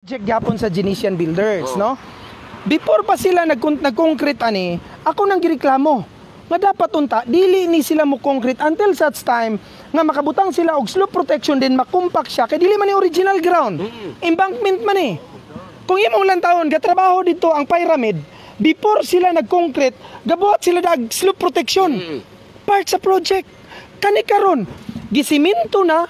Project gapon sa Genesian Builders, no? Before pa sila nag-concrete ani, ako nang gireklamo nga dapat unta dili ni sila mo concrete until such time nga makabutang sila og slope protection din makumpak siya kay dili man ni original ground. Embankment man eh. Kung imong lang taon gatrabaho dito ang pyramid, before sila nag-concrete, gabuhat sila dag slope protection. Part sa project. Kani karon gisiminto na,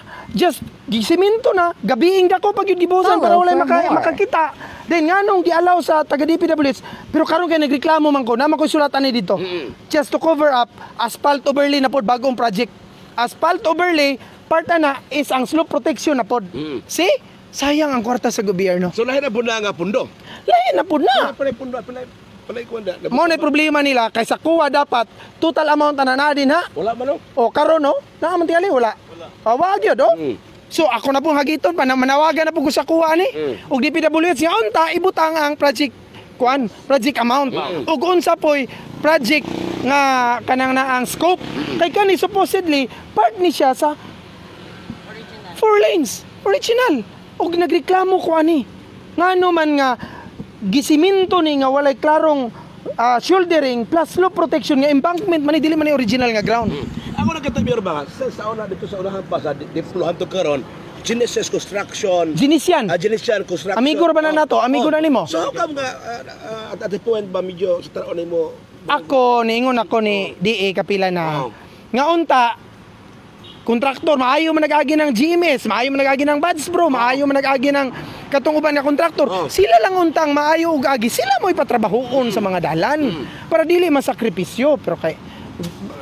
gisiminto na, gabiing dako pag yung gibusan para walay makakita. Then nganong gialaw sa taga DPWH, pero karon kay nagreklamo man ko, naman ko sulatan ni dito. Just to cover up, asphalt overlay na pod bagong project. Asphalt overlay, part na is ang slope protection na pod. See? Sayang ang kwarta sa gobyerno. So lahi na po na nga pundo? Lahi na pod na. Palay pundo, palay kuwanda. Mo na problema nila kay sa kuha dapat total amount na din ha. Wala man o? O karon no, naaman tingali wala. Wag yun do. So ako na pong hagiton pa manawagan na po ko sa kuha ni. Og DPWH nga unta ibutang ang project project amount. Ug unsa poy project nga kanang naang scope. Kay kani supposedly part ni siya sa original. 4 lanes, original. Og nagreklamo ko ani. Ngano man nga gisiminto ni nga walay klarong shouldering plus slope protection nga embankment man dili man ni original nga ground. Ako nagkatabi ba sa una dito sa unahan pa sa diplohan to karon Genesis Construction. Genesian. Genesian Construction. Amigo ra ba na nato? Amigo na nimo? So how come nga at the point ba medyo sa taon nimo? Ako niingon ako ni DA kapila na nga unta kontraktor maayo man nag-agi ng GMS, maayo man nag-agi ng Buds Bro, maayo man nag-agi ng katong uban nga kontraktor. Sila lang untang maayo ug agi, sila mo'y patrabahoon sa mga dalan para dili masakripisyo. Pero kay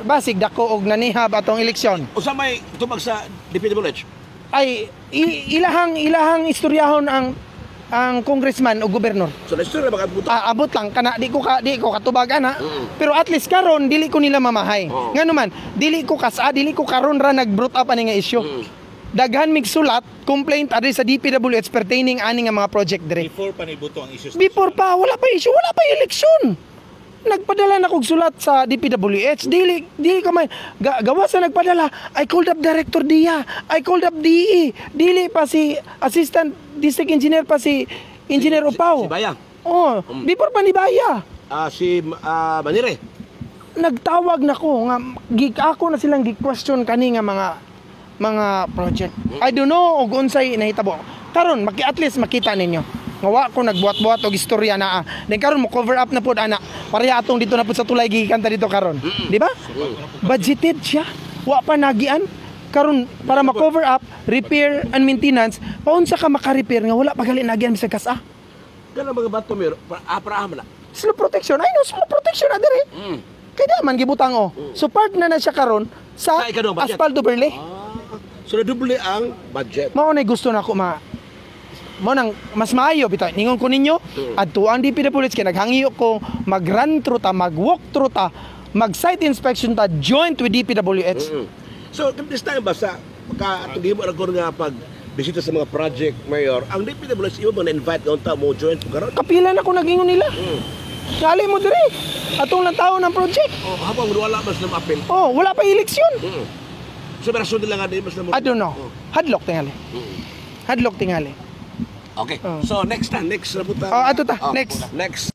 basig dako og nanihab atong eleksyon. Usa may tubag sa DPWH? Ay ilahang istoryahon ang congressman o gobernador. So na istorya ba kadto? Abot lang kana di ko katubag ana. Pero at least karon dili ko nila mamahay. Ngano man dili ko karon ra nag-brought up ani nga issue. Daghan mig sulat complaint adri sa DPWH pertaining ani nga mga project dire. Before pa nibuto ang issues. Before pa wala pa issue, wala pa eleksyon. Nagpadala na kog sulat sa DPWH. Dili ka man gawa sa nagpadala. I called up Director Dia. I called up DE. Dili pa si Assistant District Engineer pa si Engineer Upaw. Si Baya. Oh, before pa ni Baya. Si Manire. Nagtawag na ko nga ako na silang gi-question kani nga mga project. I don't know og unsay nahitabo. Karon at least makita ninyo. Nga ko nagbuhat-buhat og istorya na then karon mo cover up na pod ana. Pareha atong dito na pod sa tulay gigikanta dito karon. Di ba? Budgeted siya. Wa pa nagian. Karon para ma-cover up, repair and maintenance, paunsa ka maka-repair nga wala pa gali nagian bisag kas-a. Kana mga bato mir para na. Slope protection. Ay no, slope protection na dire. Kaya man gibutang o. So part na siya karon sa asphalt overlay. So na-double ang budget. Mao na gusto nako mo nang mas maayo bitaw ningon ko ninyo adto ang DPWH kay naghangiyo ko mag-run through ta mag-walk through ta mag-site inspection ta joint with DPWH. So this time ba sa atong ra ko nga pag bisita sa mga project mayor ang DPWH imo na invite unta mo joint karon kapila na ko nagingon nila. Dali mo dire atong lang taon ng project. Habang wala mas na apel. Wala pa eleksyon. So rason nila nga di mas na I don't know. Hadlock tingali. Hadlock tingali. Okay. So next na buta. Ato ta. Next.